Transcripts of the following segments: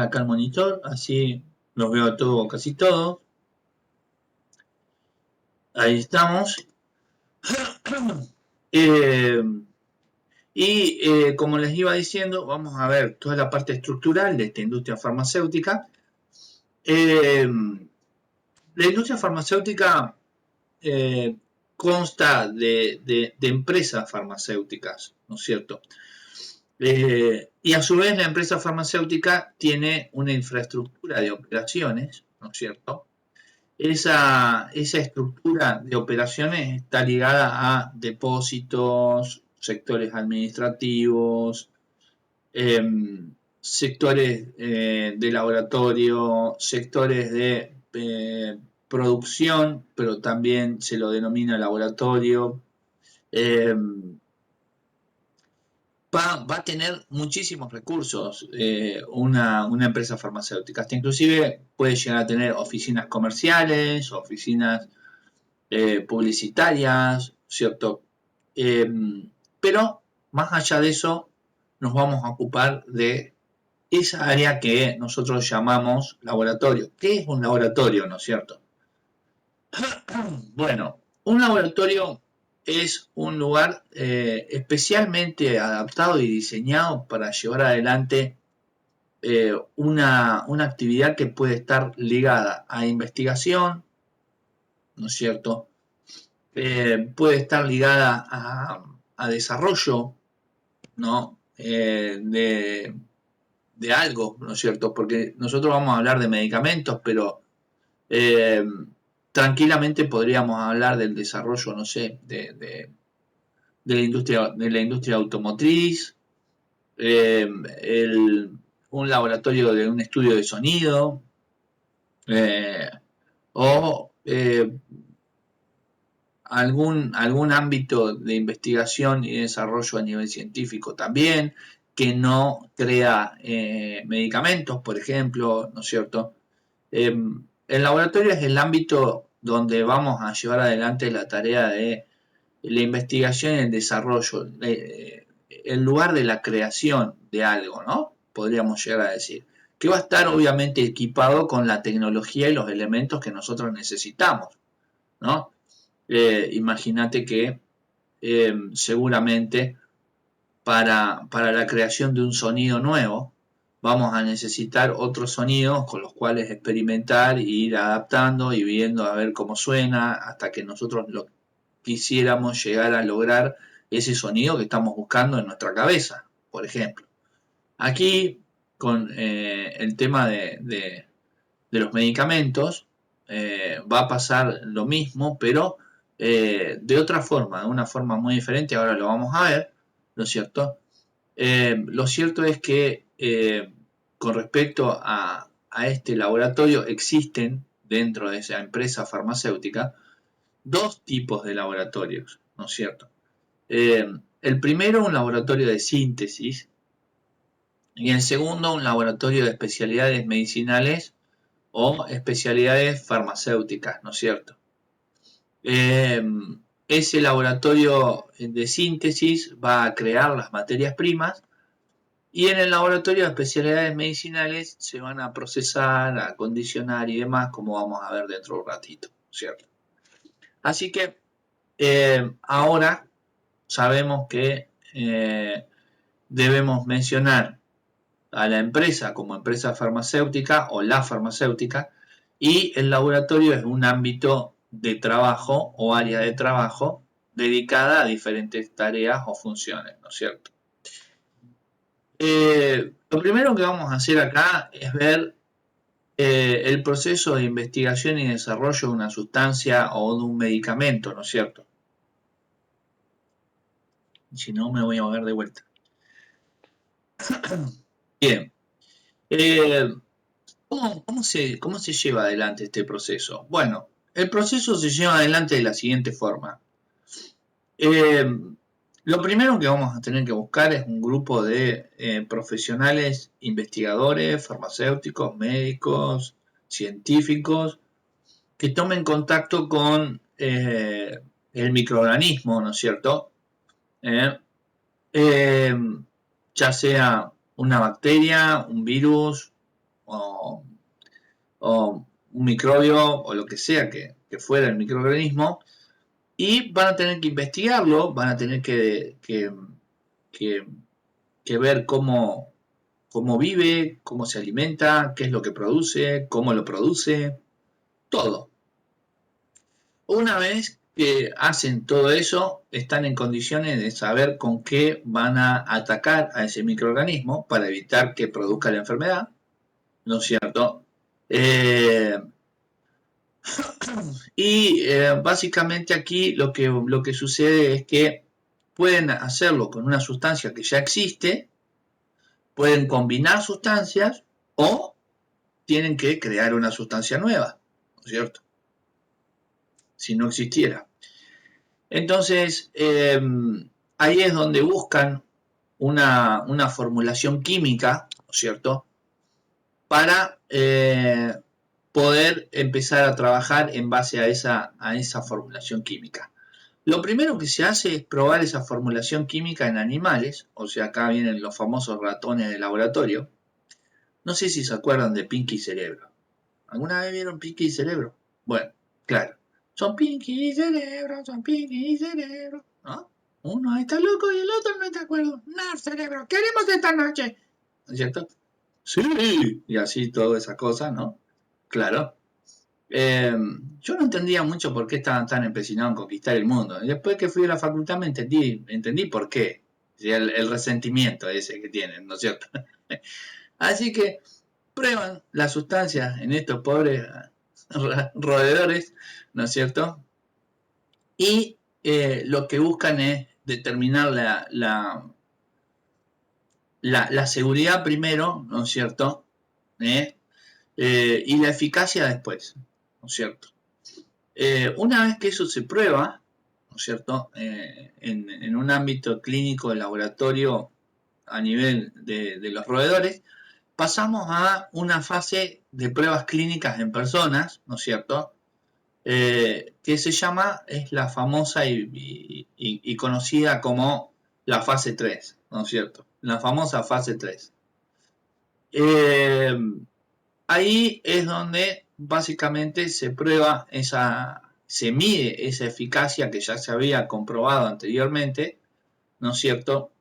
acá el monitor, así los veo todo, casi todo. Ahí estamos. Eh, como les iba diciendo, vamos a ver toda la parte estructural de esta industria farmacéutica. La industria farmacéutica consta de empresas farmacéuticas, ¿no es cierto? Y a su vez la empresa farmacéutica tiene una infraestructura de operaciones, ¿no es cierto? Esa estructura de operaciones está ligada a depósitos, sectores administrativos, sectores de laboratorio, sectores de producción, pero también se lo denomina laboratorio. Va a tener muchísimos recursos una empresa farmacéutica. Hasta inclusive puede llegar a tener oficinas comerciales, oficinas publicitarias, ¿cierto? Eh, pero más allá de eso, nos vamos a ocupar de esa área que nosotros llamamos laboratorio. ¿Qué es un laboratorio, no es cierto? Bueno, un laboratorio es un lugar especialmente adaptado y diseñado para llevar adelante una actividad que puede estar ligada a investigación, ¿no es cierto? Puede estar ligada a desarrollo, ¿no? De algo, ¿no es cierto? Porque nosotros vamos a hablar de medicamentos, pero eh, tranquilamente podríamos hablar del desarrollo, no sé, de la industria automotriz, eh, el, un laboratorio de un estudio de sonido, eh, o algún ámbito de investigación y desarrollo a nivel científico también, que no crea medicamentos, por ejemplo, ¿no es cierto? El laboratorio es el ámbito donde vamos a llevar adelante la tarea de la investigación y el desarrollo, el lugar de la creación de algo, ¿no? Podríamos llegar a decir. Que va a estar obviamente equipado con la tecnología y los elementos que nosotros necesitamos, ¿no? Imagínate que seguramente para la creación de un sonido nuevo vamos a necesitar otros sonidos con los cuales experimentar e ir adaptando y viendo a ver cómo suena hasta que nosotros lo quisiéramos llegar a lograr ese sonido que estamos buscando en nuestra cabeza, por ejemplo. Aquí con el tema de los medicamentos va a pasar lo mismo, pero de otra forma, de una forma muy diferente, ahora lo vamos a ver, ¿no es cierto? Lo cierto es que con respecto a este laboratorio existen dentro de esa empresa farmacéutica dos tipos de laboratorios, ¿no es cierto? El primero un laboratorio de síntesis y el segundo un laboratorio de especialidades medicinales o especialidades farmacéuticas, ¿no es cierto? Eh, Ese laboratorio de síntesis va a crear las materias primas y en el laboratorio de especialidades medicinales se van a procesar, a acondicionar y demás, como vamos a ver dentro de un ratito, ¿cierto? Así que ahora sabemos que debemos mencionar a la empresa como empresa farmacéutica o la farmacéutica y el laboratorio es un ámbito de trabajo o área de trabajo dedicada a diferentes tareas o funciones, ¿no es cierto? Lo primero que vamos a hacer acá es ver el proceso de investigación y desarrollo de una sustancia o de un medicamento, ¿no es cierto? Si no, me voy a mover de vuelta. Bien. Eh, ¿Cómo se lleva adelante este proceso? Bueno, el proceso se lleva adelante de la siguiente forma. Eh, lo primero que vamos a tener que buscar es un grupo de profesionales, investigadores, farmacéuticos, médicos, científicos, que tomen contacto con el microorganismo, ¿no es cierto? Eh, eh, ya sea una bacteria, un virus, o un microbio o lo que sea que fuera el microorganismo, y van a tener que investigarlo, van a tener que, que ver cómo vive, cómo se alimenta, qué es lo que produce, cómo lo produce, todo. Una vez que hacen todo eso, están en condiciones de saber con qué van a atacar a ese microorganismo para evitar que produzca la enfermedad, ¿no es cierto? Eh, Básicamente aquí lo que sucede es que pueden hacerlo con una sustancia que ya existe, pueden combinar sustancias o tienen que crear una sustancia nueva, ¿no es cierto? Si no existiera. Entonces, ahí es donde buscan una formulación química, ¿no es cierto? Para poder empezar a trabajar en base a esa formulación química. Lo primero que se hace es probar esa formulación química en animales, o sea, acá vienen los famosos ratones de laboratorio. No sé si se acuerdan de Pinky Cerebro. ¿Alguna vez vieron Pinky Cerebro? Bueno, claro. Son Pinky y Cerebro, son Pinky y Cerebro, ¿no? Uno está loco y el otro no está de acuerdo. No, Cerebro, ¿qué haremos esta noche? ¿No es cierto? Sí. Y así toda esa cosa, ¿no? Claro. Yo no entendía mucho por qué estaban tan empecinados en conquistar el mundo. Y después que fui a la facultad me entendí por qué. Sí, el resentimiento ese que tienen, ¿no es cierto? Así que prueban las sustancias en estos pobres roedores, ¿no es cierto? Y lo que buscan es determinar la seguridad primero, ¿no es cierto? ¿Eh? Y la eficacia después, ¿no es cierto? Una vez que eso se prueba, ¿no es cierto? En un ámbito clínico de laboratorio a nivel de los roedores, pasamos a una fase de pruebas clínicas en personas, ¿no es cierto? Que es la famosa y conocida como la fase 3, ¿no es cierto? La famosa fase 3. Eh, Ahí es donde básicamente se mide esa eficacia que ya se había comprobado anteriormente, ¿no es cierto?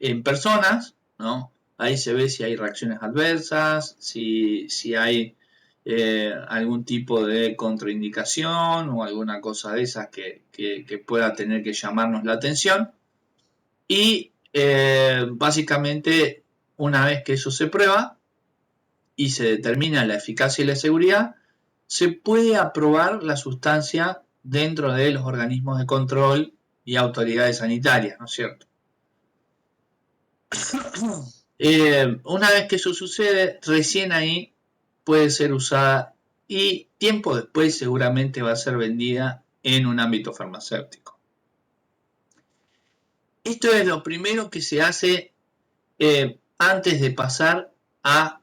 En personas, ¿no? Ahí se ve si hay reacciones adversas, si hay algún tipo de contraindicación o alguna cosa de esas que pueda tener que llamarnos la atención. Y básicamente, una vez que eso se prueba y se determina la eficacia y la seguridad, se puede aprobar la sustancia dentro de los organismos de control y autoridades sanitarias, ¿no es cierto? Una vez que eso sucede, recién ahí puede ser usada y tiempo después seguramente va a ser vendida en un ámbito farmacéutico. Esto es lo primero que se hace antes de pasar a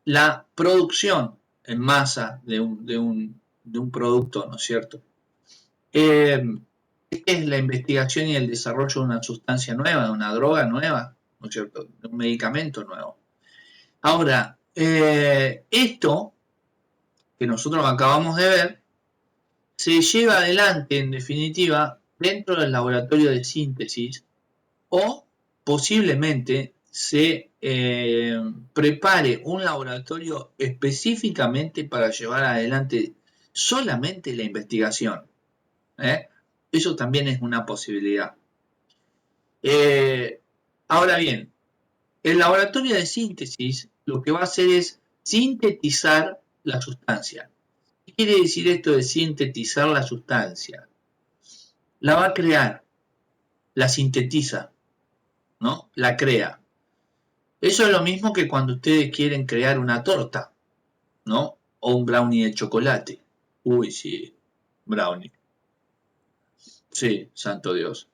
la producción en masa de un producto, ¿no es cierto? ¿Qué es la investigación y el desarrollo de una sustancia nueva, de una droga nueva, ¿no es cierto? De un medicamento nuevo. Ahora, esto que nosotros acabamos de ver se lleva adelante, en definitiva, dentro del laboratorio de síntesis o posiblemente se prepare un laboratorio específicamente para llevar adelante solamente la investigación. ¿eh? Eso también es una posibilidad. Eh, Ahora bien, el laboratorio de síntesis lo que va a hacer es sintetizar la sustancia. ¿Qué quiere decir esto de sintetizar la sustancia? La va a crear, la sintetiza, ¿no? La crea. Eso es lo mismo que cuando ustedes quieren crear una torta, ¿no? O un brownie de chocolate. Uy, sí, brownie. Sí, santo Dios.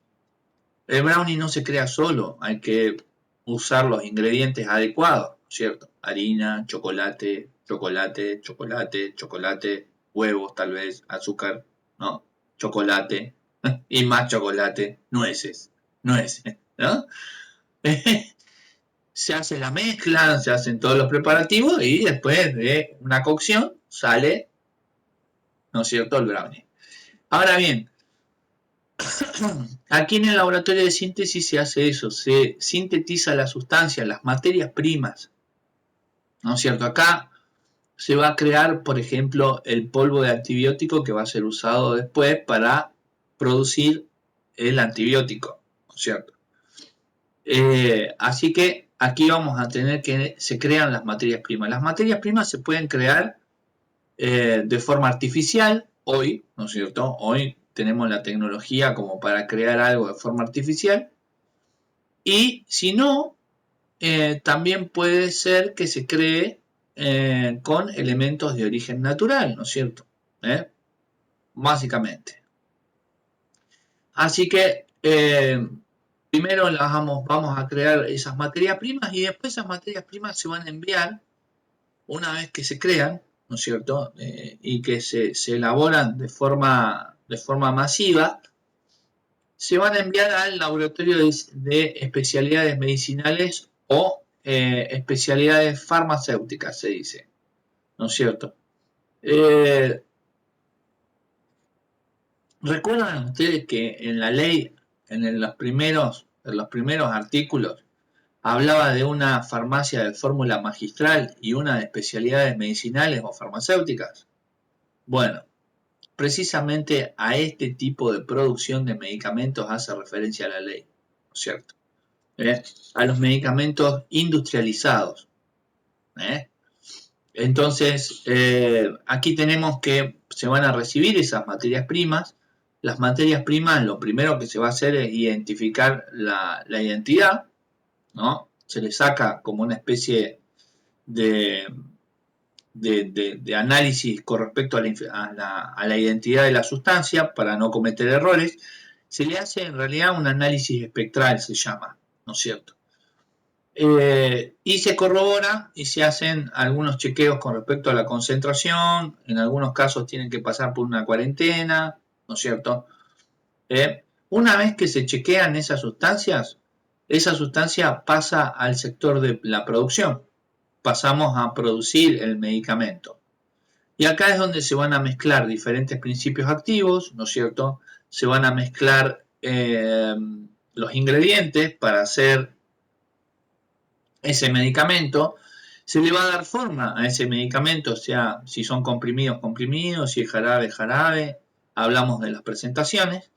El brownie no se crea solo, hay que usar los ingredientes adecuados, ¿cierto? Harina, chocolate, chocolate, chocolate, chocolate, huevos tal vez, azúcar, ¿no? Chocolate y más chocolate, nueces, ¿no? se hace la mezcla, se hacen todos los preparativos y después de una cocción sale, ¿no es cierto?, el brownie. Ahora bien, aquí en el laboratorio de síntesis se hace eso, se sintetiza la sustancia, las materias primas, ¿no es cierto? Acá se va a crear, por ejemplo, el polvo de antibiótico que va a ser usado después para producir el antibiótico, ¿no es cierto? Así que aquí vamos a tener que se crean las materias primas. Las materias primas se pueden crear de forma artificial hoy, ¿no es cierto? Hoy tenemos la tecnología como para crear algo de forma artificial y si no, también puede ser que se cree con elementos de origen natural, ¿no es cierto? Básicamente. Así que primero vamos a crear esas materias primas y después esas materias primas se van a enviar una vez que se crean, ¿no es cierto? Y que se elaboran de forma masiva, se van a enviar al laboratorio de especialidades medicinales o especialidades farmacéuticas, se dice, ¿no es cierto? ¿Recuerdan ustedes que en la ley, en los primeros artículos, hablaba de una farmacia de fórmula magistral y una de especialidades medicinales o farmacéuticas? Bueno, precisamente a este tipo de producción de medicamentos hace referencia la ley, ¿no es cierto? A los medicamentos industrializados. Entonces, aquí tenemos que se van a recibir esas materias primas. Las materias primas, lo primero que se va a hacer es identificar la identidad, ¿no? Se le saca como una especie de, de análisis con respecto a la identidad de la sustancia para no cometer errores. Se le hace en realidad un análisis espectral, se llama, ¿no es cierto? Y se corrobora y se hacen algunos chequeos con respecto a la concentración, en algunos casos tienen que pasar por una cuarentena, ¿no es cierto? Una vez que se chequean esas sustancias, esa sustancia pasa al sector de la producción, pasamos a producir el medicamento. Y acá es donde se van a mezclar diferentes principios activos, ¿no es cierto? Se van a mezclar los ingredientes para hacer ese medicamento, se le va a dar forma a ese medicamento, o sea, si son comprimidos, comprimidos, si es jarabe, jarabe, hablamos de las presentaciones,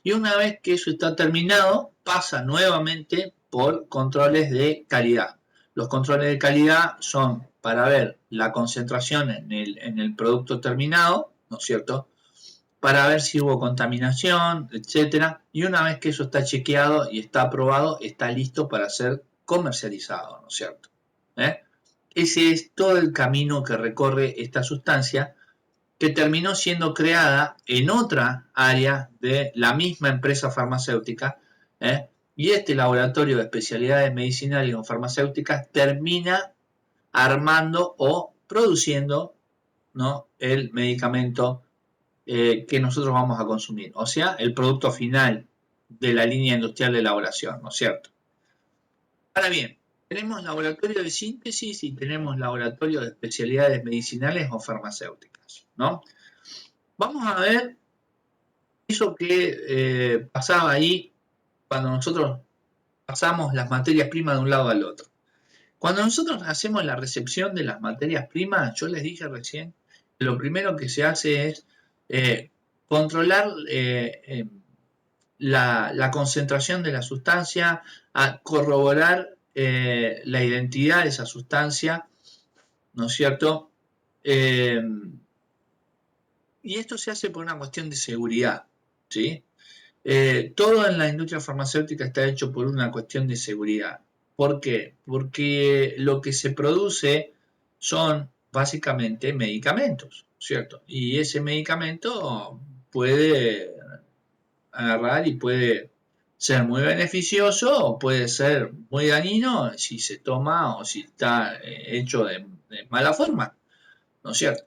y una vez que eso está terminado, pasa nuevamente por controles de calidad. Los controles de calidad son para ver la concentración en el producto terminado, ¿no es cierto? Para ver si hubo contaminación, etcétera, y una vez que eso está chequeado y está aprobado, está listo para ser comercializado, ¿no es cierto? Ese es todo el camino que recorre esta sustancia que terminó siendo creada en otra área de la misma empresa farmacéutica, y este laboratorio de especialidades medicinales o farmacéuticas termina armando o produciendo, ¿no?, el medicamento que nosotros vamos a consumir, o sea, el producto final de la línea industrial de elaboración, ¿no es cierto? Ahora bien, tenemos laboratorio de síntesis y tenemos laboratorio de especialidades medicinales o farmacéuticas, ¿no? Vamos a ver eso que pasaba ahí cuando nosotros pasamos las materias primas de un lado al otro. Cuando nosotros hacemos la recepción de las materias primas, yo les dije recién que lo primero que se hace es controlar la concentración de la sustancia, a corroborar la identidad de esa sustancia, ¿no es cierto? Y esto se hace por una cuestión de seguridad, ¿sí? Todo en la industria farmacéutica está hecho por una cuestión de seguridad. ¿Por qué? Porque lo que se produce son básicamente medicamentos, ¿cierto? Y ese medicamento puede agarrar y puede ser muy beneficioso o puede ser muy dañino si se toma o si está hecho de mala forma, ¿no es cierto?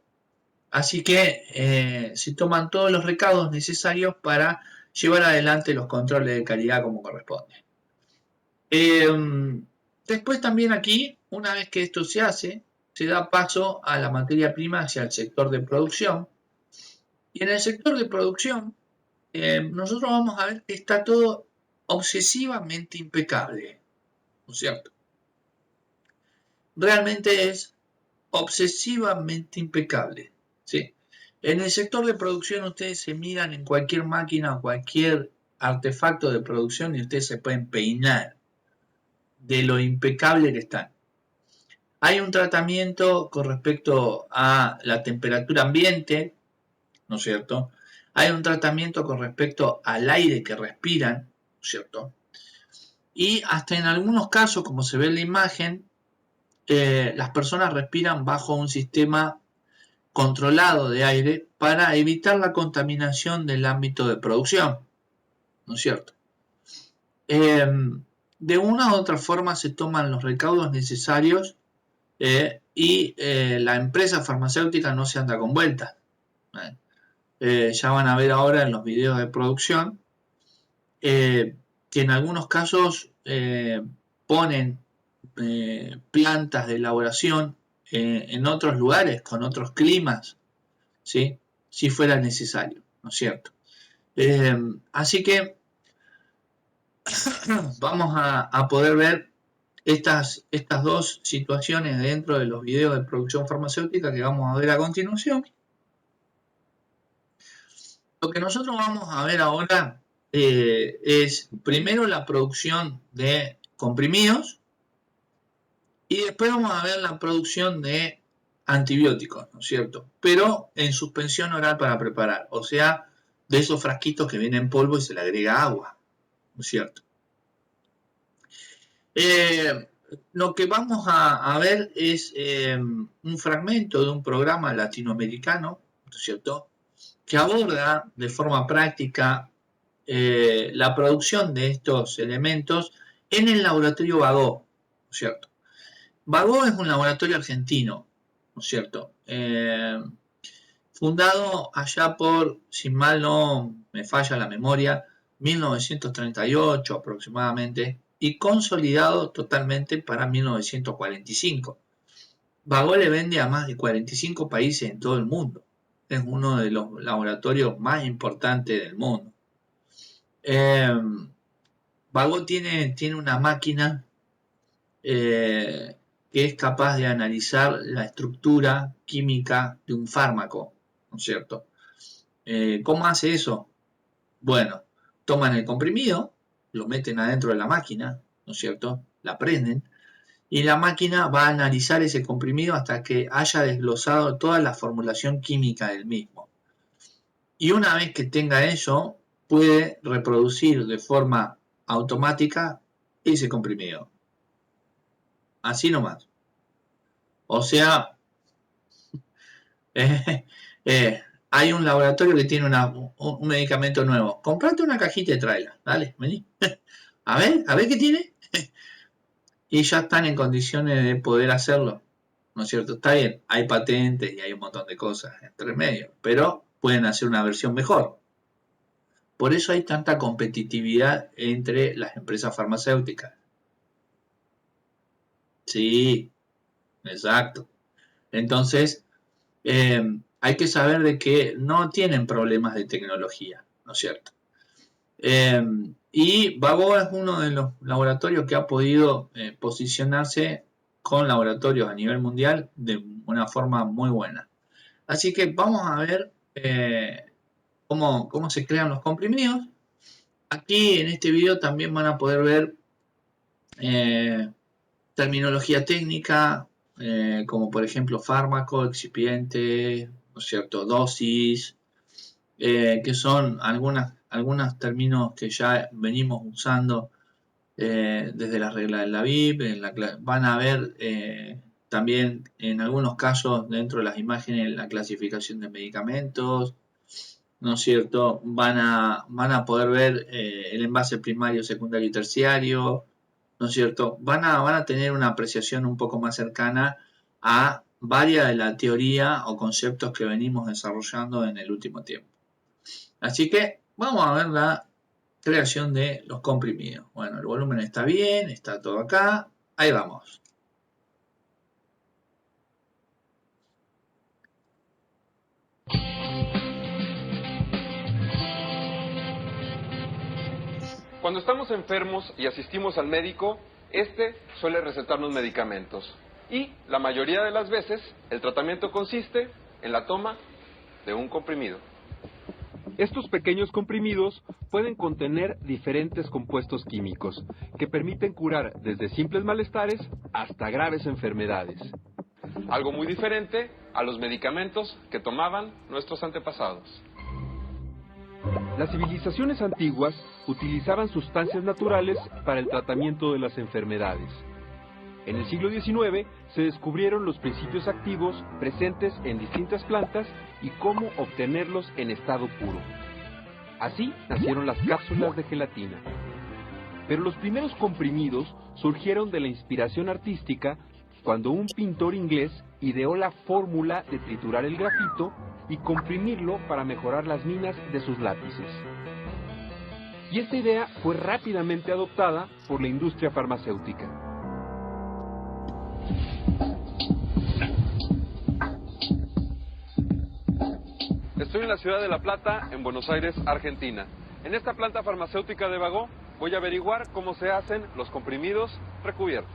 Así que se toman todos los recaudos necesarios para llevar adelante los controles de calidad como corresponde. Después también aquí, una vez que esto se hace, se da paso a la materia prima hacia el sector de producción. Y en el sector de producción, nosotros vamos a ver que está todo obsesivamente impecable, ¿no es cierto? Realmente es obsesivamente impecable, ¿sí? En el sector de producción ustedes se miran en cualquier máquina o cualquier artefacto de producción y ustedes se pueden peinar de lo impecable que están. Hay un tratamiento con respecto a la temperatura ambiente, ¿no es cierto? Hay un tratamiento con respecto al aire que respiran, ¿no es cierto? Y hasta en algunos casos, como se ve en la imagen, las personas respiran bajo un sistema controlado de aire para evitar la contaminación del ámbito de producción, ¿no es cierto? Eh, de una u otra forma se toman los recaudos necesarios y la empresa farmacéutica no se anda con vueltas. Ya van a ver ahora en los videos de producción que en algunos casos ponen plantas de elaboración en otros lugares, con otros climas, ¿sí? Si fuera necesario, ¿no es cierto? Así que vamos a poder ver estas dos situaciones dentro de los videos de producción farmacéutica que vamos a ver a continuación. Lo que nosotros vamos a ver ahora es primero la producción de comprimidos y después vamos a ver la producción de antibióticos, ¿no es cierto? Pero en suspensión oral para preparar, o sea, de esos frasquitos que vienen en polvo y se le agrega agua, ¿no es cierto? Lo que vamos a ver es un fragmento de un programa latinoamericano, ¿no es cierto?, que aborda de forma práctica la producción de estos elementos en el laboratorio Bagó, ¿no es cierto? Bagó es un laboratorio argentino, ¿no es cierto? Fundado allá por, si mal no me falla la memoria, 1938 aproximadamente, y consolidado totalmente para 1945. Bagó le vende a más de 45 países en todo el mundo. Es uno de los laboratorios más importantes del mundo. Bagó tiene una máquina que es capaz de analizar la estructura química de un fármaco, ¿no es cierto? ¿Cómo hace eso? Bueno, toman el comprimido, lo meten adentro de la máquina, ¿no es cierto? La prenden y la máquina va a analizar ese comprimido hasta que haya desglosado toda la formulación química del mismo. Y una vez que tenga eso, puede reproducir de forma automática ese comprimido. Así nomás. O sea, eh, hay un laboratorio que tiene un medicamento nuevo. Comprate una cajita y tráela. Dale, vení. A ver qué tiene. Y ya están en condiciones de poder hacerlo. ¿No es cierto? Está bien, hay patentes y hay un montón de cosas entre medio, pero pueden hacer una versión mejor. Por eso hay tanta competitividad entre las empresas farmacéuticas. Sí, exacto. Entonces, hay que saber de que no tienen problemas de tecnología, ¿no es cierto? Y Vago es uno de los laboratorios que ha podido posicionarse con laboratorios a nivel mundial de una forma muy buena. Así que vamos a ver cómo se crean los comprimidos. Aquí en este video también van a poder ver eh, terminología técnica, como por ejemplo fármaco, excipiente, ¿no es cierto?, dosis, que son algunos términos que ya venimos usando desde la regla de la BIP. Van a ver también en algunos casos dentro de las imágenes la clasificación de medicamentos, ¿no es cierto? Van a poder ver el envase primario, secundario y terciario, ¿no es cierto? Van a tener una apreciación un poco más cercana a varias de la teoría o conceptos que venimos desarrollando en el último tiempo. Así que vamos a ver la creación de los comprimidos. Bueno, el volumen está bien, está todo acá. Ahí vamos. Cuando estamos enfermos y asistimos al médico, este suele recetarnos medicamentos. Y la mayoría de las veces, el tratamiento consiste en la toma de un comprimido. Estos pequeños comprimidos pueden contener diferentes compuestos químicos que permiten curar desde simples malestares hasta graves enfermedades. Algo muy diferente a los medicamentos que tomaban nuestros antepasados. Las civilizaciones antiguas utilizaban sustancias naturales para el tratamiento de las enfermedades. En el siglo XIX se descubrieron los principios activos presentes en distintas plantas y cómo obtenerlos en estado puro. Así nacieron las cápsulas de gelatina. Pero los primeros comprimidos surgieron de la inspiración artística cuando un pintor inglés ideó la fórmula de triturar el grafito y comprimirlo para mejorar las minas de sus lápices. Y esta idea fue rápidamente adoptada por la industria farmacéutica. Estoy en la ciudad de La Plata, en Buenos Aires, Argentina. En esta planta farmacéutica de Bagó voy a averiguar cómo se hacen los comprimidos recubiertos.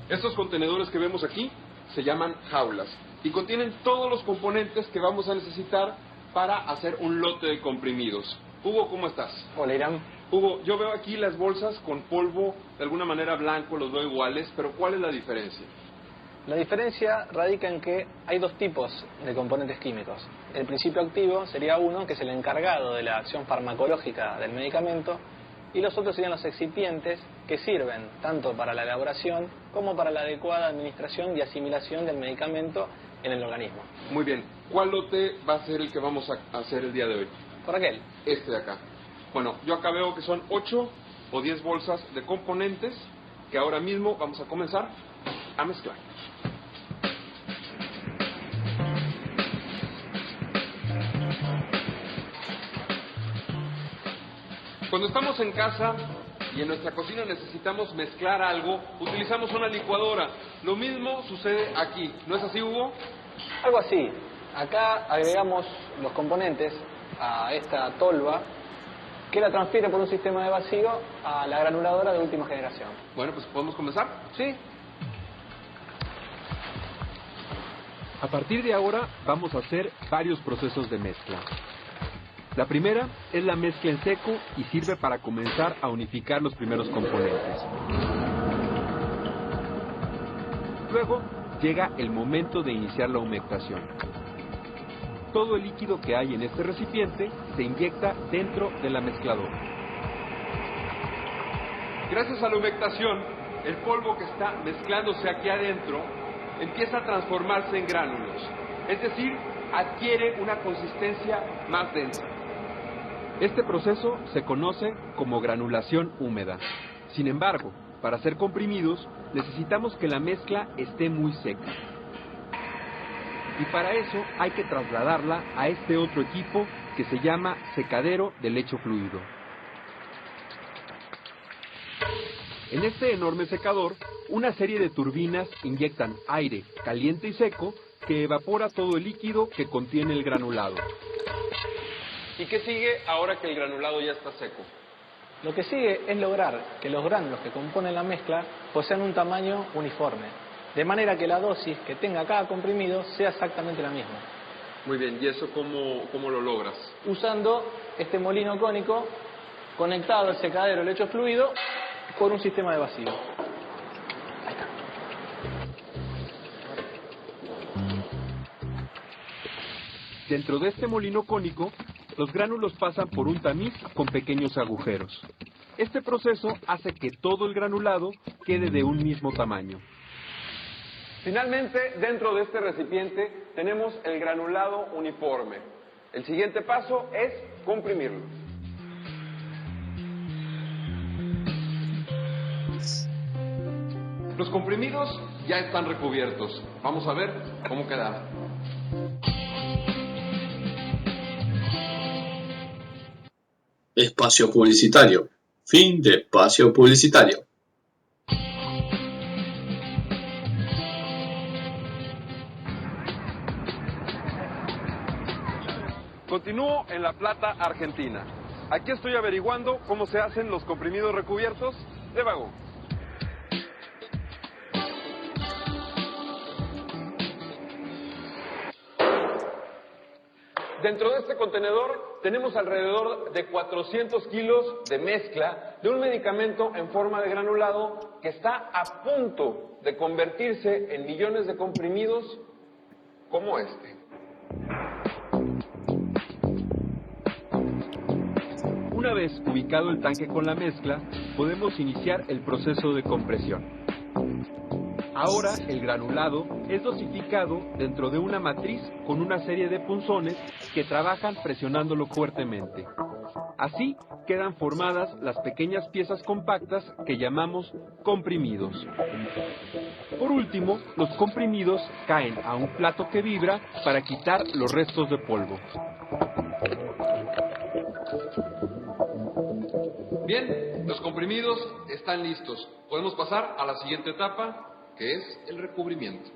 Estos contenedores que vemos aquí se llaman jaulas y contienen todos los componentes que vamos a necesitar para hacer un lote de comprimidos. Hugo, ¿cómo estás? Hola, Irán. Hugo, yo veo aquí las bolsas con polvo, de alguna manera blanco, los veo iguales, pero ¿cuál es la diferencia? La diferencia radica en que hay dos tipos de componentes químicos. El principio activo sería uno, que es el encargado de la acción farmacológica del medicamento, y los otros serían los excipientes, que sirven tanto para la elaboración como para la adecuada administración y asimilación del medicamento en el organismo. Muy bien. ¿Cuál lote va a ser el que vamos a hacer el día de hoy? Por aquel. Este de acá. Bueno, yo acá veo que son 8 o 10 bolsas de componentes que ahora mismo vamos a comenzar a mezclar. Cuando estamos en casa y en nuestra cocina necesitamos mezclar algo, utilizamos una licuadora. Lo mismo sucede aquí. ¿No es así, Hugo? Algo así. Acá agregamos los componentes a esta tolva, que la transfiere por un sistema de vacío a la granuladora de última generación. Bueno, pues ¿podemos comenzar? ¿Sí? A partir de ahora vamos a hacer varios procesos de mezcla. La primera es la mezcla en seco y sirve para comenzar a unificar los primeros componentes. Luego llega el momento de iniciar la humectación. Todo el líquido que hay en este recipiente se inyecta dentro de la mezcladora. Gracias a la humectación, el polvo que está mezclándose aquí adentro empieza a transformarse en gránulos, es decir, adquiere una consistencia más densa. Este proceso se conoce como granulación húmeda. Sin embargo, para hacer comprimidos, necesitamos que la mezcla esté muy seca. Y para eso hay que trasladarla a este otro equipo que se llama secadero de lecho fluido. En este enorme secador, una serie de turbinas inyectan aire caliente y seco que evapora todo el líquido que contiene el granulado. ¿Y qué sigue ahora que el granulado ya está seco? Lo que sigue es lograr que los gránulos que componen la mezcla posean un tamaño uniforme, de manera que la dosis que tenga cada comprimido sea exactamente la misma. Muy bien, ¿y eso cómo lo logras? Usando este molino cónico conectado al secadero de lecho fluido por un sistema de vacío. Ahí está. Dentro de este molino cónico, los gránulos pasan por un tamiz con pequeños agujeros. Este proceso hace que todo el granulado quede de un mismo tamaño. Finalmente, dentro de este recipiente tenemos el granulado uniforme. El siguiente paso es comprimirlo. Los comprimidos ya están recubiertos. Vamos a ver cómo quedaron. Espacio publicitario. Fin de espacio publicitario. Continúo en La Plata, Argentina. Aquí estoy averiguando cómo se hacen los comprimidos recubiertos de vagón. Dentro de este contenedor tenemos alrededor de 400 kilos de mezcla de un medicamento en forma de granulado que está a punto de convertirse en millones de comprimidos como este. Una vez ubicado el tanque con la mezcla, podemos iniciar el proceso de compresión. Ahora el granulado es dosificado dentro de una matriz con una serie de punzones que trabajan presionándolo fuertemente. Así quedan formadas las pequeñas piezas compactas que llamamos comprimidos. Por último, los comprimidos caen a un plato que vibra para quitar los restos de polvo. Bien, los comprimidos están listos. Podemos pasar a la siguiente etapa, que es el recubrimiento.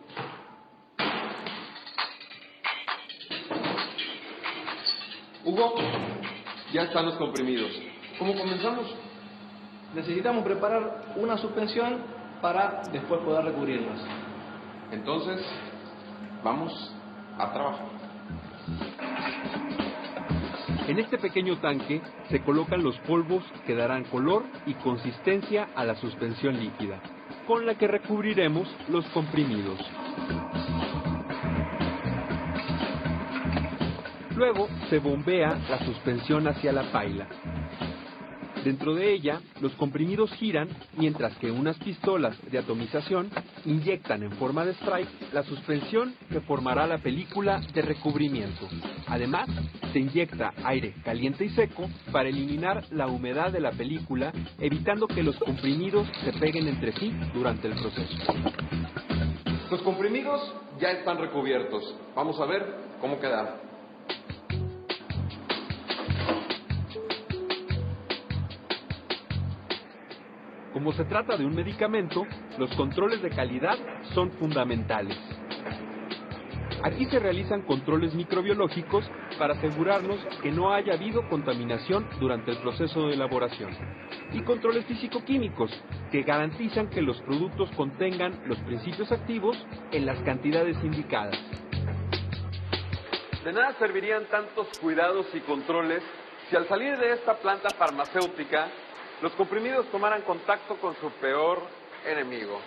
Hugo, ya están los comprimidos. ¿Cómo comenzamos? Necesitamos preparar una suspensión para después poder recubrirlos. Entonces, vamos a trabajar. En este pequeño tanque se colocan los polvos que darán color y consistencia a la suspensión líquida, con la que recubriremos los comprimidos. Luego se bombea la suspensión hacia la paila. Dentro de ella, los comprimidos giran, mientras que unas pistolas de atomización inyectan en forma de spray la suspensión que formará la película de recubrimiento. Además, se inyecta aire caliente y seco para eliminar la humedad de la película, evitando que los comprimidos se peguen entre sí durante el proceso. Los comprimidos ya están recubiertos. Vamos a ver cómo quedaron. Como se trata de un medicamento, los controles de calidad son fundamentales. Aquí se realizan controles microbiológicos para asegurarnos que no haya habido contaminación durante el proceso de elaboración. Y controles físico-químicos que garantizan que los productos contengan los principios activos en las cantidades indicadas. De nada servirían tantos cuidados y controles si al salir de esta planta farmacéutica los comprimidos tomaran contacto con su peor enemigo,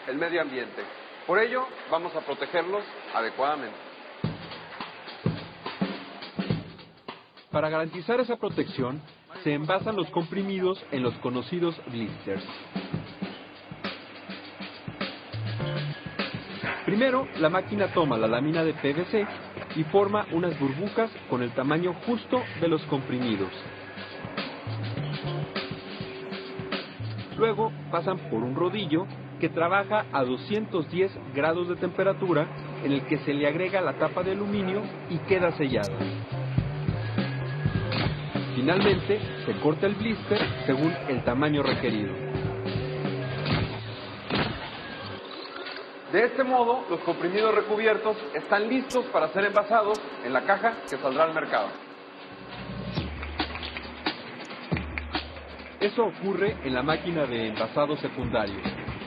el medio ambiente. Por ello, vamos a protegerlos adecuadamente. Para garantizar esa protección, se envasan los comprimidos en los conocidos blisters. Primero, la máquina toma la lámina de PVC y forma unas burbujas con el tamaño justo de los comprimidos. Luego pasan por un rodillo que trabaja a 210 grados de temperatura, en el que se le agrega la tapa de aluminio y queda sellado. Finalmente, se corta el blister según el tamaño requerido. De este modo, los comprimidos recubiertos están listos para ser envasados en la caja que saldrá al mercado. Eso ocurre en la máquina de envasado secundario,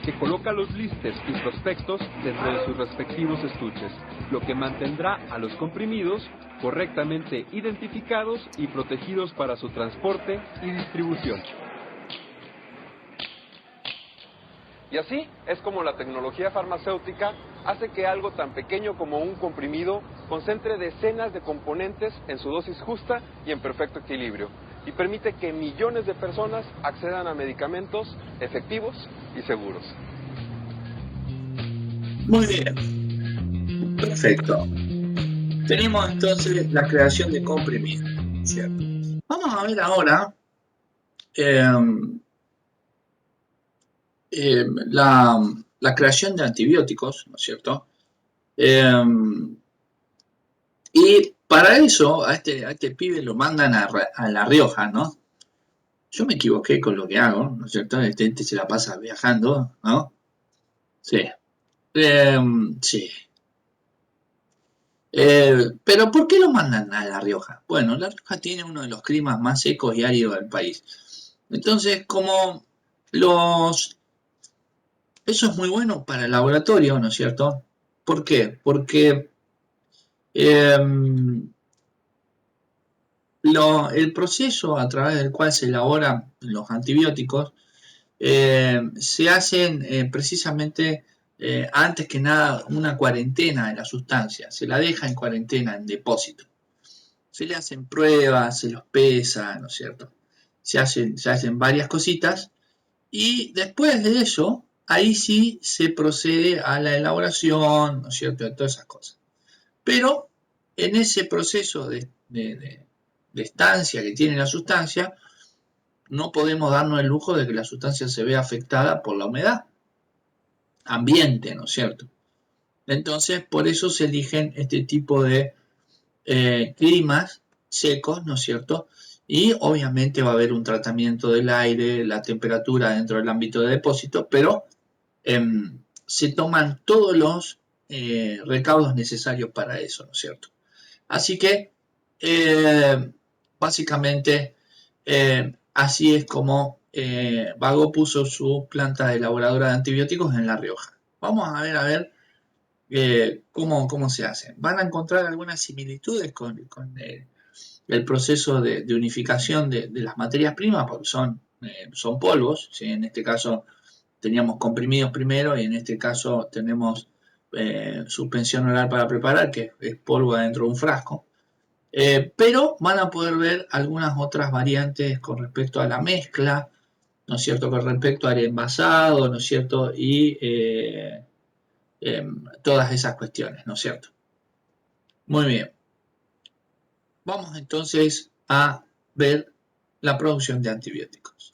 que coloca los blisters y prospectos dentro de sus respectivos estuches, lo que mantendrá a los comprimidos correctamente identificados y protegidos para su transporte y distribución. Y así es como la tecnología farmacéutica hace que algo tan pequeño como un comprimido concentre decenas de componentes en su dosis justa y en perfecto equilibrio, y permite que millones de personas accedan a medicamentos efectivos y seguros. Muy bien. Perfecto. Tenemos entonces la creación de comprimidos, ¿cierto? Vamos a ver ahora la creación de antibióticos, ¿no es cierto? Y para eso a este pibe lo mandan a La Rioja, ¿no? Yo me equivoqué con lo que hago, ¿no es cierto? Este se la pasa viajando, ¿no? Sí. Sí. Pero ¿por qué lo mandan a La Rioja? Bueno, La Rioja tiene uno de los climas más secos y áridos del país. Entonces, como los... Eso es muy bueno para el laboratorio, ¿no es cierto? ¿Por qué? Porque el proceso a través del cual se elaboran los antibióticos se hacen precisamente antes que nada una cuarentena de la sustancia, se la deja en cuarentena, en depósito. Se le hacen pruebas, se los pesa, ¿no es cierto? Se hacen varias cositas y después de eso, ahí sí se procede a la elaboración, ¿no es cierto?, de todas esas cosas. Pero en ese proceso de estancia que tiene la sustancia, no podemos darnos el lujo de que la sustancia se vea afectada por la humedad ambiente, ¿no es cierto? Entonces, por eso se eligen este tipo de climas secos, ¿no es cierto? Y obviamente va a haber un tratamiento del aire, la temperatura dentro del ámbito de depósito, pero se toman todos los recaudos necesarios para eso, ¿no es cierto? Así que, básicamente, así es como Vago puso su planta de elaboradora de antibióticos en La Rioja. Vamos a ver cómo se hace. Van a encontrar algunas similitudes con el proceso de unificación de las materias primas, porque son polvos, ¿sí? En este caso teníamos comprimidos primero y en este caso tenemos suspensión oral para preparar, que es polvo adentro de un frasco. Pero van a poder ver algunas otras variantes con respecto a la mezcla, ¿no es cierto?, con respecto al envasado, ¿no es cierto?, y todas esas cuestiones, ¿no es cierto? Muy bien. Vamos entonces a ver la producción de antibióticos.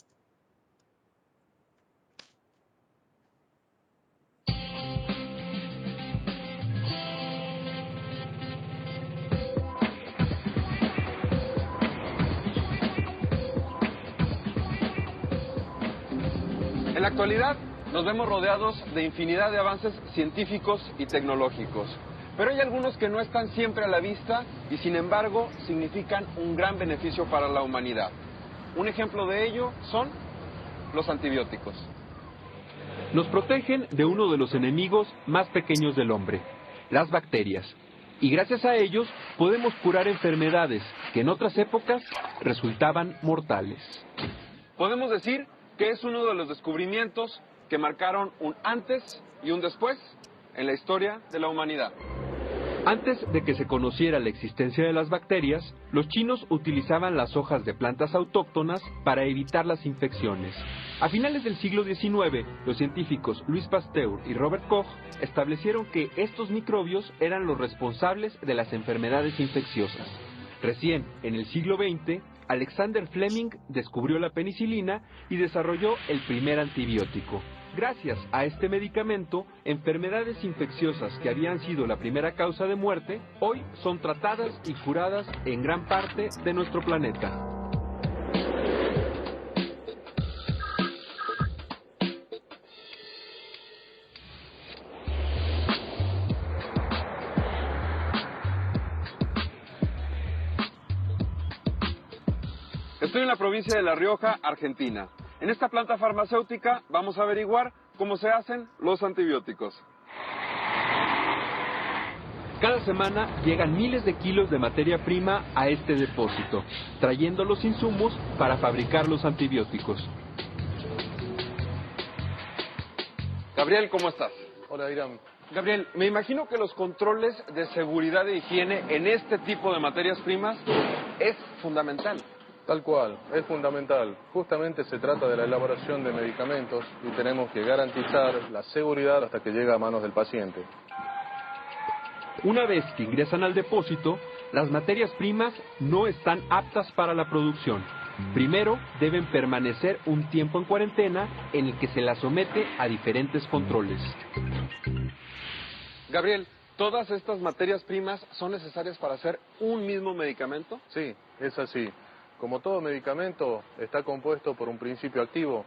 En la actualidad nos vemos rodeados de infinidad de avances científicos y tecnológicos, pero hay algunos que no están siempre a la vista y sin embargo significan un gran beneficio para la humanidad. Un ejemplo de ello son los antibióticos. Nos protegen de uno de los enemigos más pequeños del hombre, las bacterias. Y gracias a ellos podemos curar enfermedades que en otras épocas resultaban mortales. Podemos decir que es uno de los descubrimientos que marcaron un antes y un después en la historia de la humanidad. Antes de que se conociera la existencia de las bacterias, los chinos utilizaban las hojas de plantas autóctonas para evitar las infecciones. A finales del siglo XIX, los científicos Louis Pasteur y Robert Koch establecieron que estos microbios eran los responsables de las enfermedades infecciosas. Recién, en el siglo XX, Alexander Fleming descubrió la penicilina y desarrolló el primer antibiótico. Gracias a este medicamento, enfermedades infecciosas que habían sido la primera causa de muerte, hoy son tratadas y curadas en gran parte de nuestro planeta. Estoy en la provincia de La Rioja, Argentina. En esta planta farmacéutica vamos a averiguar cómo se hacen los antibióticos. Cada semana llegan miles de kilos de materia prima a este depósito, trayendo los insumos para fabricar los antibióticos. Gabriel, ¿cómo estás? Hola, Irán. Gabriel, me imagino que los controles de seguridad e higiene en este tipo de materias primas es fundamental. Tal cual, es fundamental. Justamente se trata de la elaboración de medicamentos y tenemos que garantizar la seguridad hasta que llega a manos del paciente. Una vez que ingresan al depósito, las materias primas no están aptas para la producción. Primero, deben permanecer un tiempo en cuarentena en el que se las somete a diferentes controles. Gabriel, ¿todas estas materias primas son necesarias para hacer un mismo medicamento? Sí, es así. Como todo medicamento, está compuesto por un principio activo,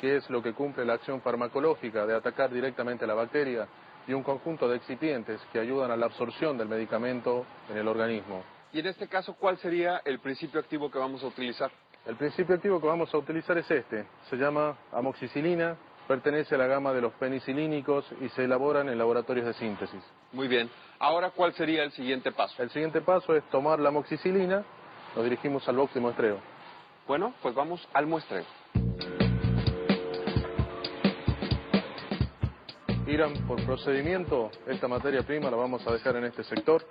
que es lo que cumple la acción farmacológica de atacar directamente a la bacteria, y un conjunto de excipientes que ayudan a la absorción del medicamento en el organismo. Y en este caso, ¿cuál sería el principio activo que vamos a utilizar? El principio activo que vamos a utilizar es este. Se llama amoxicilina, pertenece a la gama de los penicilínicos y se elaboran en laboratorios de síntesis. Muy bien. Ahora, ¿cuál sería el siguiente paso? El siguiente paso es tomar la amoxicilina, nos dirigimos al box de muestreo. Bueno, pues vamos al muestreo. Irán, por procedimiento, esta materia prima la vamos a dejar en este sector.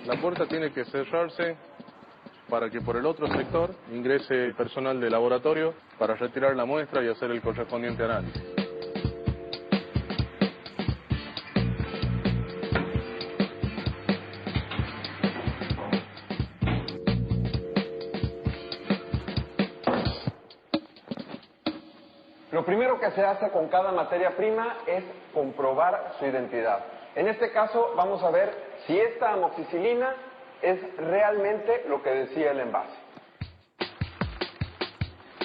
La puerta tiene que cerrarse para que por el otro sector ingrese el personal de laboratorio para retirar la muestra y hacer el correspondiente análisis. Lo primero que se hace con cada materia prima es comprobar su identidad. En este caso vamos a ver si esta amoxicilina es realmente lo que decía el envase.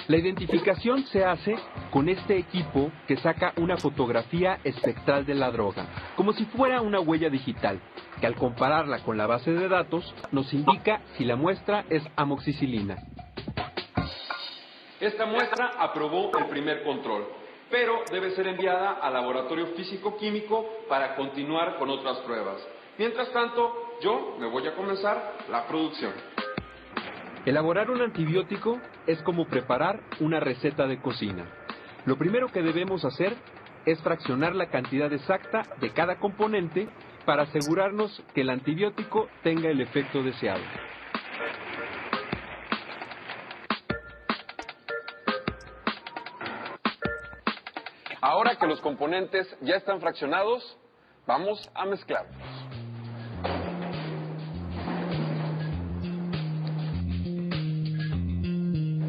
La identificación se hace con este equipo que saca una fotografía espectral de la droga, como si fuera una huella digital, que al compararla con la base de datos nos indica si la muestra es amoxicilina. Esta muestra aprobó el primer control, pero debe ser enviada al laboratorio físico-químico para continuar con otras pruebas. Mientras tanto, yo me voy a comenzar la producción. Elaborar un antibiótico es como preparar una receta de cocina. Lo primero que debemos hacer es fraccionar la cantidad exacta de cada componente para asegurarnos que el antibiótico tenga el efecto deseado. Ahora que los componentes ya están fraccionados, vamos a mezclarlos.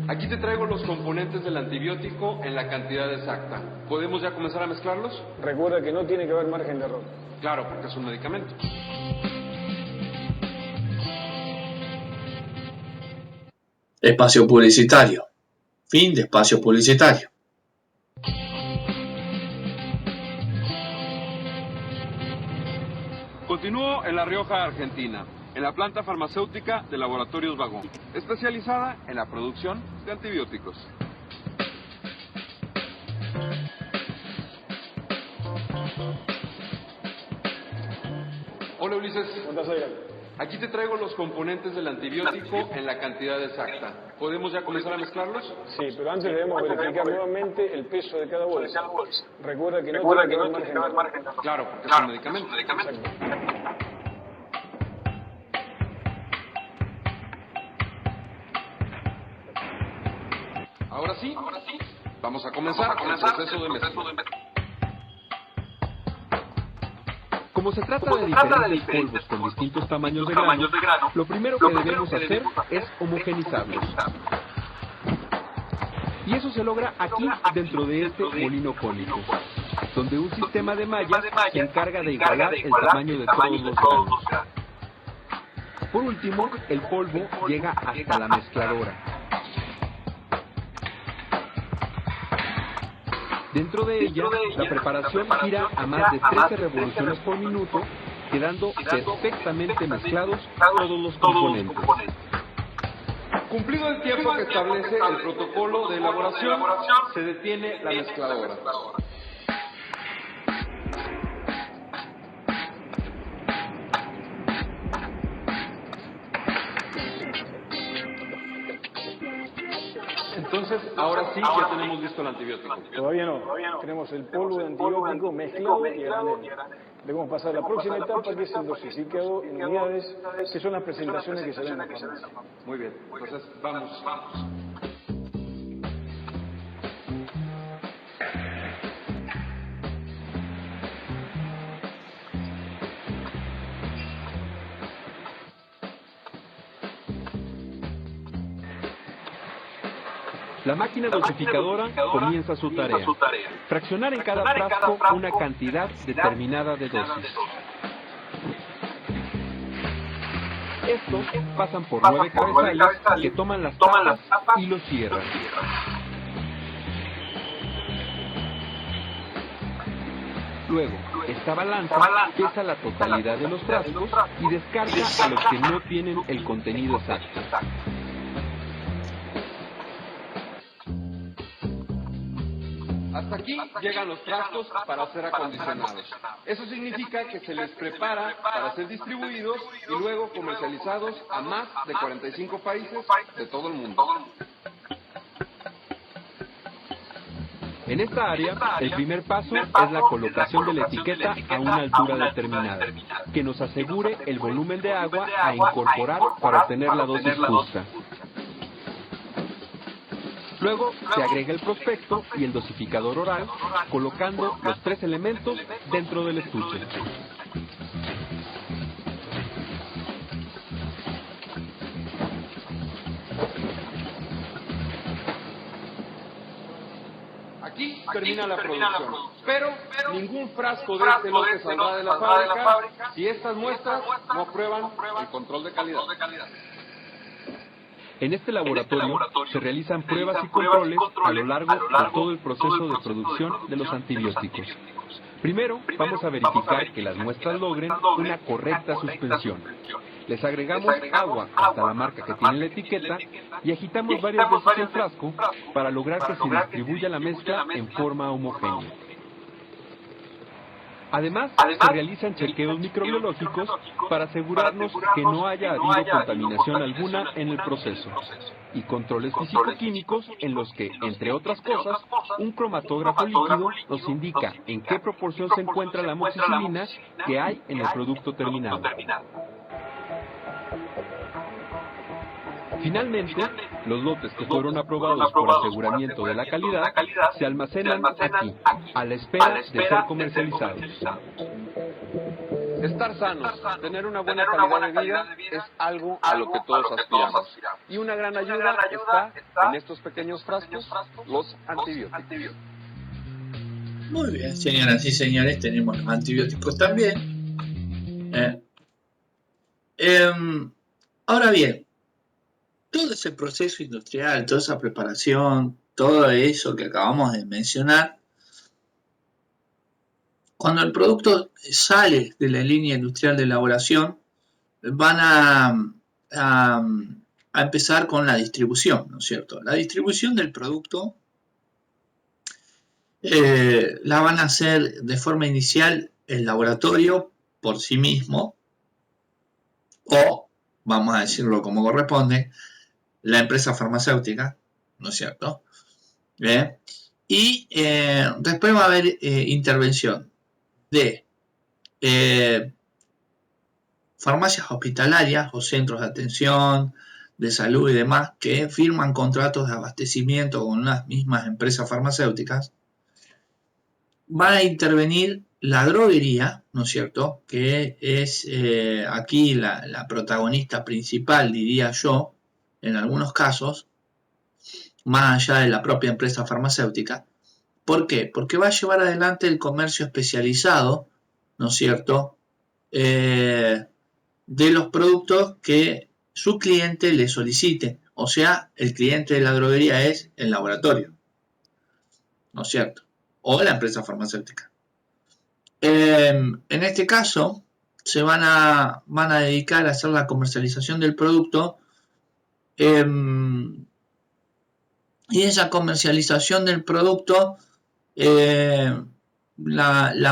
Aquí te traigo los componentes del antibiótico en la cantidad exacta. ¿Podemos ya comenzar a mezclarlos? Recuerda que no tiene que haber margen de error. Claro, porque es un medicamento. Espacio publicitario. Fin de espacio publicitario. Continúo en La Rioja, Argentina, en la planta farmacéutica de Laboratorios Vagón, especializada en la producción de antibióticos. Hola Ulises, aquí te traigo los componentes del antibiótico en la cantidad exacta. ¿Podemos ya comenzar a mezclarlos? Sí, pero antes debemos verificar nuevamente el peso de cada bolsa. Recuerda que no tiene que haber margen de error. Claro, porque es un medicamento. Exacto. Ahora sí, vamos a comenzar con el proceso de mezcla. Como se trata de diferentes polvos con distintos tamaños de grano, lo primero que debemos hacer es homogenizarlos. Y eso se logra aquí dentro de este molino cónico, donde un sistema de mallas se encarga de igualar el tamaño de todos los granos. Por último, el polvo llega hasta la mezcladora. Dentro de ella, la preparación gira a más de 13 revoluciones por minuto, quedando perfectamente mezclados todos los componentes. Cumplido el tiempo que establece el protocolo de elaboración, se detiene la mezcladora. Entonces, ahora sí ya tenemos listo el antibiótico. Todavía no. Tenemos el polvo de antibiótico mezclado y a granel. Debemos pasar a la próxima etapa, que es el dosificado en unidades, que son las presentaciones que se ven en la farmacia. Muy bien, entonces vamos. La máquina dosificadora comienza su tarea: fraccionar en cada frasco una cantidad determinada de dosis. Estos pasan por 9 cabezales que toman las tapas y los cierran. Luego, esta balanza pesa la totalidad de los frascos y descarta a los que no tienen el contenido exacto. Hasta aquí llegan los frascos para ser acondicionados. Eso significa que se les prepara para ser distribuidos y luego comercializados a más de 45 países de todo el mundo. En esta área, el primer paso es la colocación de la etiqueta a una altura determinada, que nos asegure el volumen de agua a incorporar para obtener la dosis justa. Luego se agrega el prospecto y el dosificador oral, colocando los 3 elementos dentro del estuche. Aquí termina la producción, pero ningún frasco de este lote saldrá de la fábrica si estas muestras no aprueban el control de calidad. En este laboratorio se realizan pruebas y controles a lo largo de todo el proceso de producción de los antibióticos. Primero, vamos a verificar que las muestras logren una correcta suspensión. Les agregamos agua hasta la marca que tiene la etiqueta y agitamos varias veces el frasco para lograr que se distribuya la mezcla en forma homogénea. Además, se realizan chequeos microbiológicos para asegurarnos que no haya habido contaminación alguna en el proceso, y controles físico-químicos en los que, entre otras cosas, un cromatógrafo líquido nos indica en qué proporción se encuentra la amoxicilina que hay en el producto terminado. Finalmente, los lotes que fueron aprobados por aseguramiento de la calidad se almacenan aquí, a la espera de ser comercializados. Estar sanos, tener una buena calidad de vida es algo a lo que todos aspiramos. Y una gran ayuda está en estos pequeños frascos, los antibióticos. Muy bien, señoras y señores, tenemos los antibióticos también. Ahora bien, todo ese proceso industrial, toda esa preparación, todo eso que acabamos de mencionar, cuando el producto sale de la línea industrial de elaboración, van a empezar con la distribución, ¿no es cierto? La distribución del producto la van a hacer de forma inicial el laboratorio por sí mismo, o, vamos a decirlo como corresponde, la empresa farmacéutica, ¿no es cierto? Y después va a haber intervención de farmacias hospitalarias o centros de atención, de salud y demás, que firman contratos de abastecimiento con las mismas empresas farmacéuticas. Va a intervenir la droguería, ¿no es cierto?, que es aquí la protagonista principal, diría yo, en algunos casos, más allá de la propia empresa farmacéutica. ¿Por qué? Porque va a llevar adelante el comercio especializado, ¿no es cierto?, de los productos que su cliente le solicite. O sea, el cliente de la droguería es el laboratorio, ¿no es cierto?, o la empresa farmacéutica. En este caso, se van a dedicar a hacer la comercialización del producto, y esa comercialización del producto la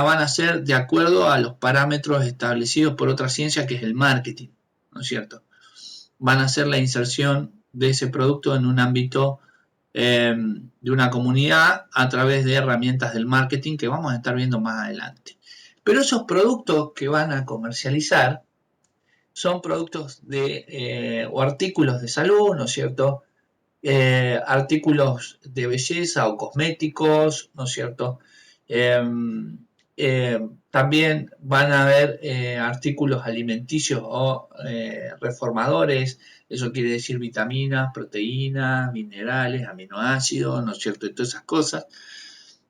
van a hacer de acuerdo a los parámetros establecidos por otra ciencia, que es el marketing, ¿no es cierto? Van a hacer la inserción de ese producto en un ámbito de una comunidad a través de herramientas del marketing que vamos a estar viendo más adelante. Pero esos productos que van a comercializar son productos o artículos de salud, ¿no es cierto?, artículos de belleza o cosméticos, ¿no es cierto?, también van a haber artículos alimenticios o reformadores, eso quiere decir vitaminas, proteínas, minerales, aminoácidos, ¿no es cierto? Y todas esas cosas.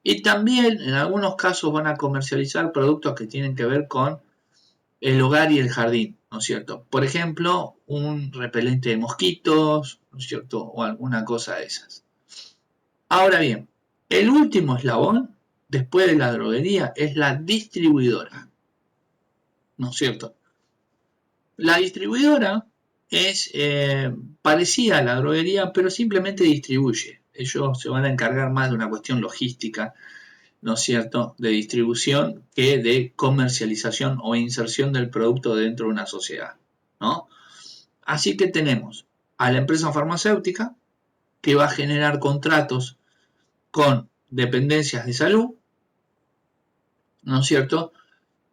Y también en algunos casos van a comercializar productos que tienen que ver con el hogar y el jardín, ¿no es cierto? Por ejemplo, un repelente de mosquitos, ¿no es cierto? O alguna cosa de esas. Ahora bien, el último eslabón, después de la droguería, es la distribuidora, ¿no es cierto? La distribuidora es parecida a la droguería, pero simplemente distribuye. Ellos se van a encargar más de una cuestión logística, ¿no es cierto?, de distribución que de comercialización o inserción del producto dentro de una sociedad, ¿no? Así que tenemos a la empresa farmacéutica que va a generar contratos con dependencias de salud, ¿no es cierto?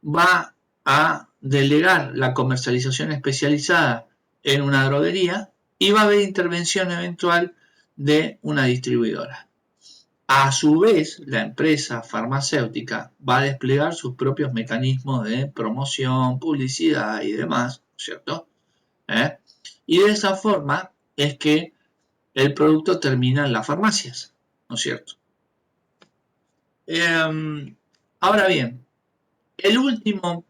Va a delegar la comercialización especializada en una droguería y va a haber intervención eventual de una distribuidora. A su vez, la empresa farmacéutica va a desplegar sus propios mecanismos de promoción, publicidad y demás, ¿cierto? Y de esa forma es que el producto termina en las farmacias, ¿no es cierto? Ahora bien, el último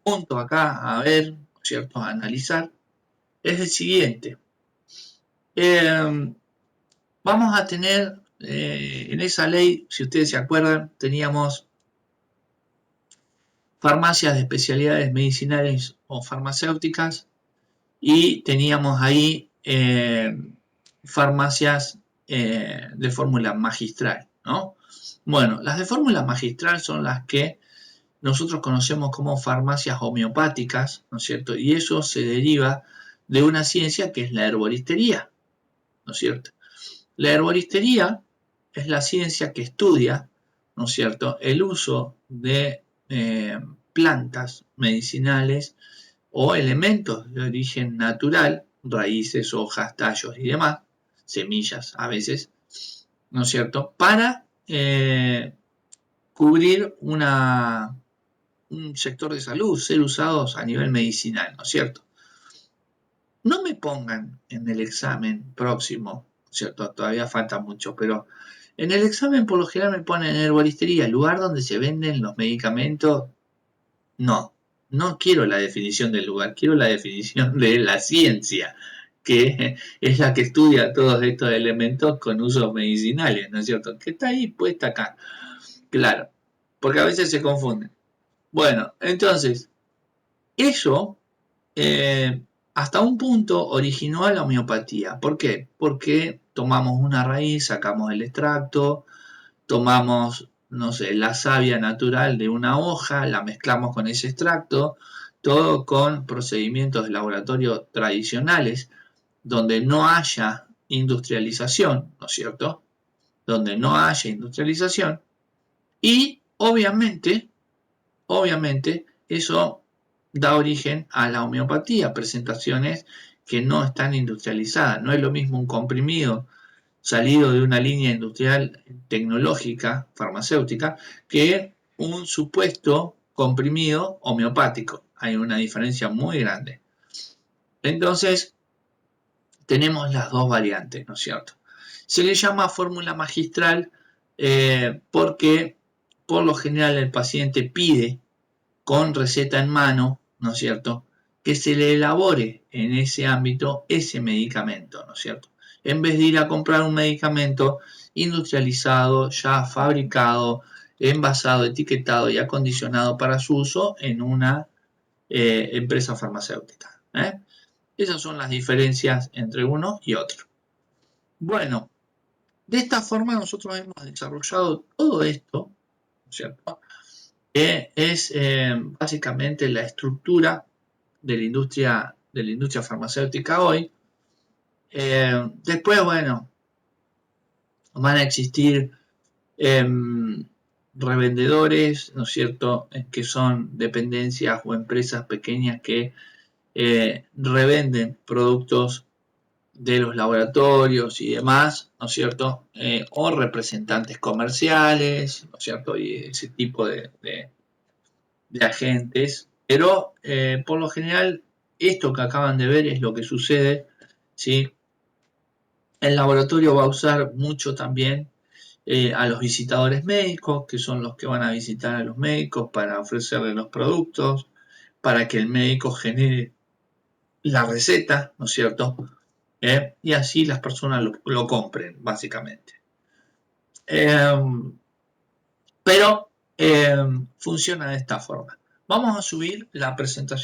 punto acá a ver, ¿cierto? A analizar es el siguiente. Vamos a tener en esa ley, si ustedes se acuerdan, teníamos farmacias de especialidades medicinales o farmacéuticas y teníamos ahí farmacias de fórmula magistral, ¿no? Bueno, las de fórmula magistral son las que nosotros conocemos como farmacias homeopáticas, ¿no es cierto? Y eso se deriva de una ciencia que es la herboristería, ¿no es cierto? La herboristería es la ciencia que estudia, ¿no es cierto?, el uso de plantas medicinales o elementos de origen natural, raíces, hojas, tallos y demás, semillas a veces, ¿no es cierto?, para cubrir un sector de salud, ser usados a nivel medicinal, ¿no es cierto? No me pongan en el examen próximo, ¿cierto? Todavía falta mucho, pero en el examen por lo general me ponen herboristería, lugar donde se venden los medicamentos. No, no quiero la definición del lugar, quiero la definición de la ciencia, que es la que estudia todos estos elementos con usos medicinales, ¿no es cierto? Que está ahí puesta acá. Claro, porque a veces se confunden. Bueno, entonces, eso hasta un punto originó a la homeopatía. ¿Por qué? Porque tomamos una raíz, sacamos el extracto, tomamos, no sé, la savia natural de una hoja, la mezclamos con ese extracto, todo con procedimientos de laboratorio tradicionales, donde no haya industrialización, ¿no es cierto? Donde no haya industrialización. Y obviamente, eso da origen a la homeopatía, presentaciones que no están industrializadas. No es lo mismo un comprimido salido de una línea industrial tecnológica, farmacéutica, que un supuesto comprimido homeopático. Hay una diferencia muy grande. Entonces, tenemos las dos variantes, ¿no es cierto? Se le llama fórmula magistral porque por lo general el paciente pide con receta en mano, ¿no es cierto?, que se le elabore en ese ámbito ese medicamento, ¿no es cierto?, en vez de ir a comprar un medicamento industrializado, ya fabricado, envasado, etiquetado y acondicionado para su uso en una empresa farmacéutica. Esas son las diferencias entre uno y otro. Bueno, de esta forma nosotros hemos desarrollado todo esto, ¿no es cierto?, que es básicamente la estructura de la industria farmacéutica hoy. Después, bueno, van a existir revendedores, ¿no es cierto?, que son dependencias o empresas pequeñas que revenden productos de los laboratorios y demás, ¿no es cierto? O representantes comerciales, ¿no es cierto? Y ese tipo de agentes. Pero por lo general, esto que acaban de ver es lo que sucede, ¿sí? El laboratorio va a usar mucho también a los visitadores médicos, que son los que van a visitar a los médicos para ofrecerles los productos, para que el médico genere la receta, ¿no es cierto? Y así las personas lo compren, básicamente. Pero funciona de esta forma. Vamos a subir la presentación.